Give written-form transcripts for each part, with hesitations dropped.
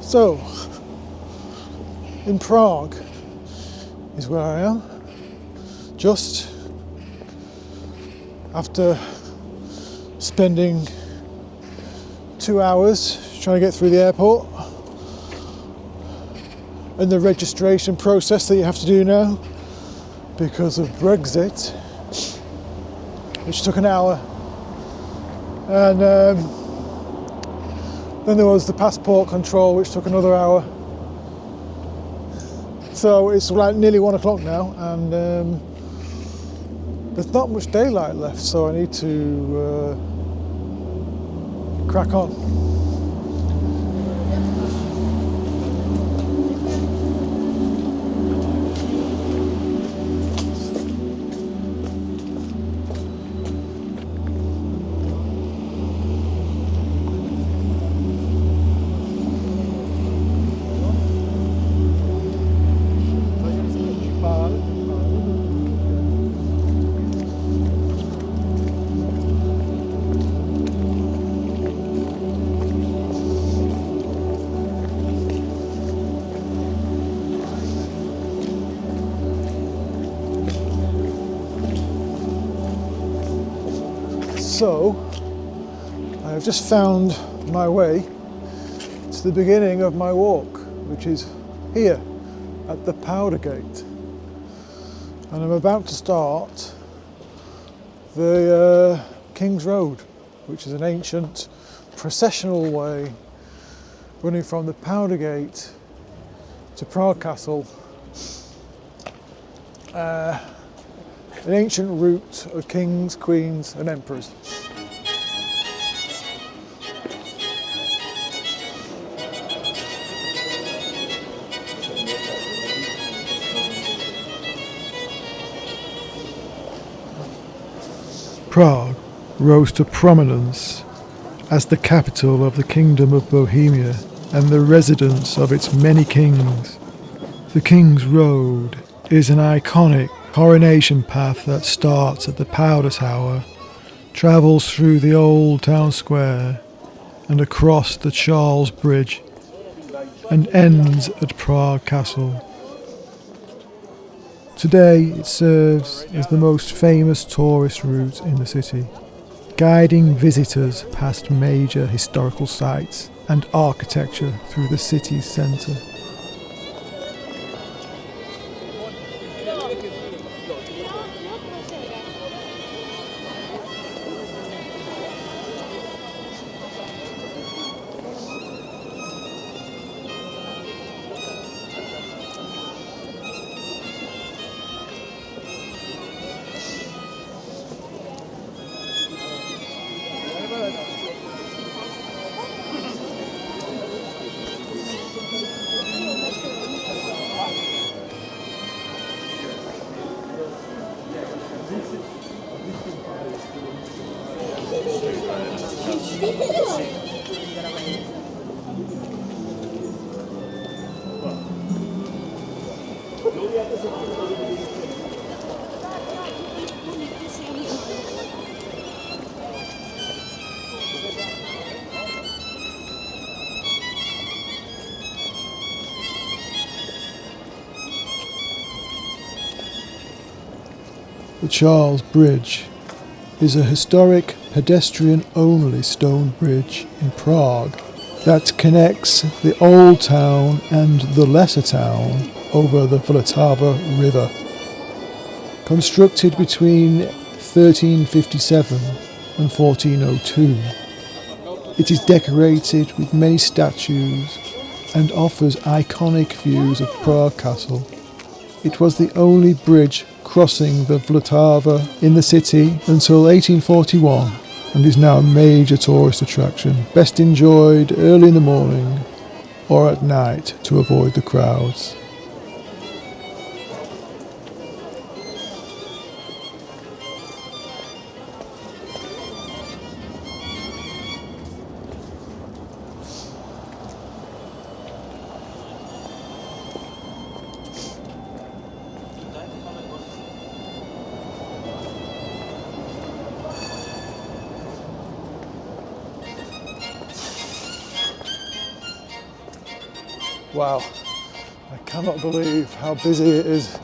So, in Prague is where I am, just after spending 2 hours trying to get through the airport and the registration process that you have to do now because of Brexit, which took an hour, and then there was the passport control, which took another hour. So it's like nearly 1 o'clock now, and there's not much daylight left, so I need to crack on. So, I have just found my way to the beginning of my walk, which is here at the Powder Gate. And I'm about to start the King's Road, which is an ancient processional way running from the Powder Gate to Prague Castle. An ancient route of kings, queens and emperors. Prague rose to prominence as the capital of the Kingdom of Bohemia and the residence of its many kings. The King's Road is an iconic coronation path that starts at the Powder Tower, travels through the old town square and across the Charles Bridge, and ends at Prague Castle. Today it serves as the most famous tourist route in the city, guiding visitors past major historical sites and architecture through the city's centre. The Charles Bridge is a historic pedestrian-only stone bridge in Prague that connects the old town and the lesser town over the Vltava River. Constructed between 1357 and 1402, it is decorated with many statues and offers iconic views of Prague Castle. It was the only bridge crossing the Vltava in the city until 1841 and is now a major tourist attraction, best enjoyed early in the morning or at night to avoid the crowds. Wow, I cannot believe how busy it is.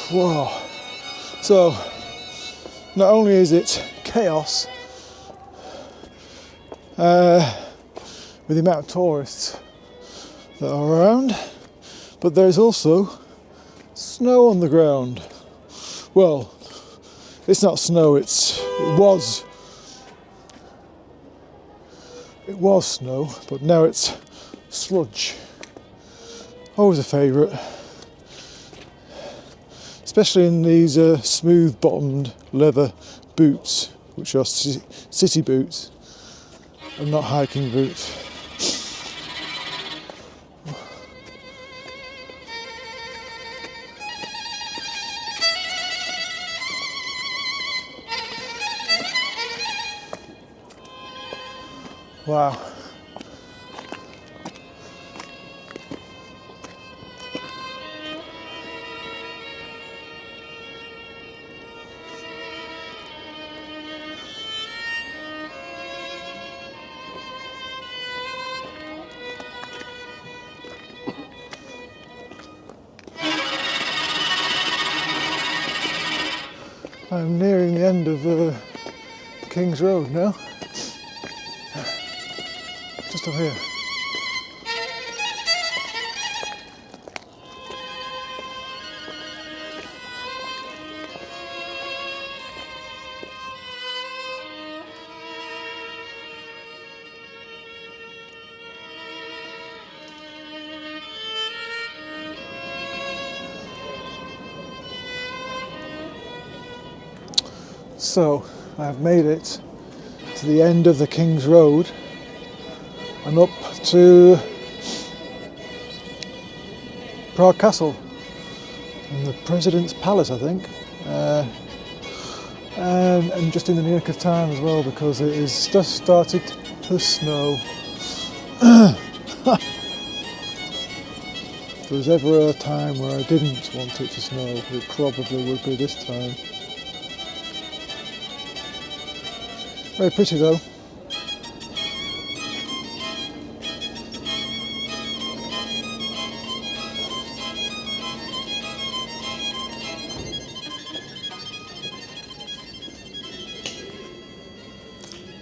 Whoa. So, not only is it chaos with the amount of tourists that are around, but there's also snow on the ground. Well, it's not snow, it was snow, but now it's sludge. Always a favourite. Especially in these smooth-bottomed leather boots, which are city boots and not hiking boots. Wow. I'm nearing the end of King's Road now. Just up here. So, I've made it to the end of the King's Road and up to Prague Castle and the President's Palace, I think. And just in the nick of time as well, because it is just started to snow. If there was ever a time where I didn't want it to snow, it probably would be this time. Very pretty though.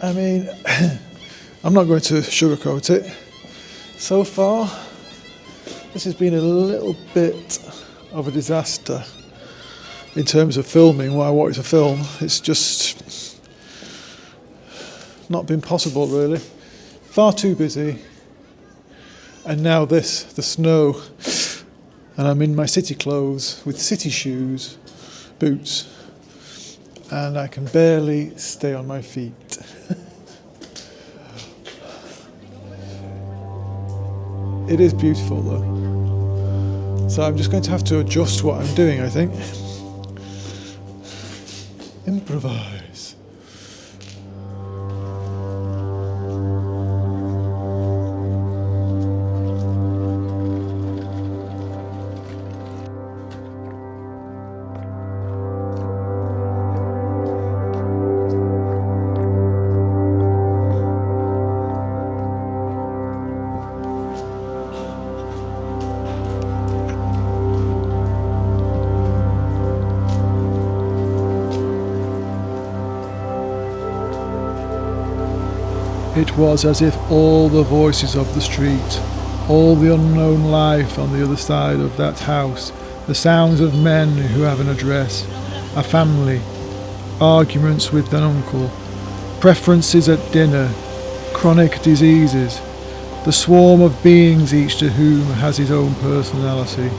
I mean, I'm not going to sugarcoat it. So far, this has been a little bit of a disaster in terms of filming what I wanted to film. It's just not been possible really. Far too busy. And now this, the snow. And I'm in my city clothes with city shoes, boots, and I can barely stay on my feet. It is beautiful though. So I'm just going to have to adjust what I'm doing, I think. Improvise. It was as if all the voices of the street, all the unknown life on the other side of that house, the sounds of men who have an address, a family, arguments with an uncle, preferences at dinner, chronic diseases, the swarm of beings each to whom has his own personality,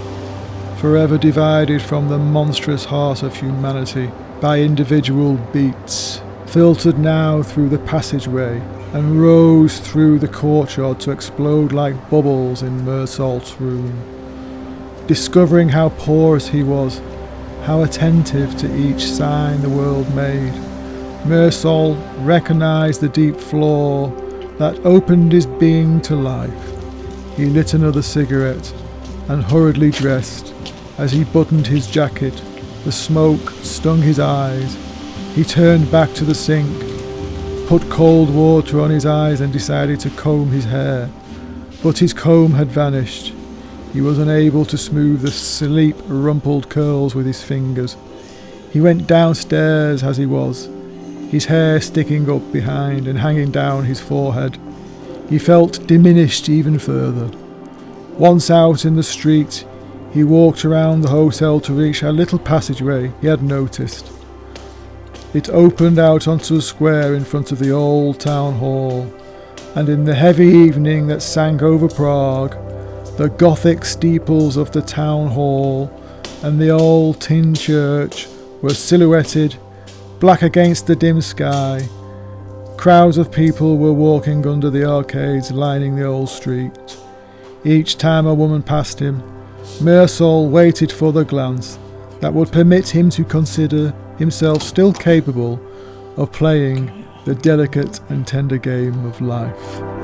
forever divided from the monstrous heart of humanity by individual beats, filtered now through the passageway and rose through the courtyard to explode like bubbles in Mersault's room. Discovering how porous he was, how attentive to each sign the world made, Mersault recognised the deep flaw that opened his being to life. He lit another cigarette and hurriedly dressed. As he buttoned his jacket, the smoke stung his eyes. He turned back to the sink, put cold water on his eyes and decided to comb his hair. But his comb had vanished. He was unable to smooth the sleep-rumpled curls with his fingers. He went downstairs as he was, his hair sticking up behind and hanging down his forehead. He felt diminished even further. Once out in the street, he walked around the hotel to reach a little passageway he had noticed. It opened out onto a square in front of the old town hall, and in the heavy evening that sank over Prague, the Gothic steeples of the town hall and the old tin church were silhouetted, black against the dim sky. Crowds of people were walking under the arcades lining the old street. Each time a woman passed him, Mersault waited for the glance that would permit him to consider himself still capable of playing the delicate and tender game of life.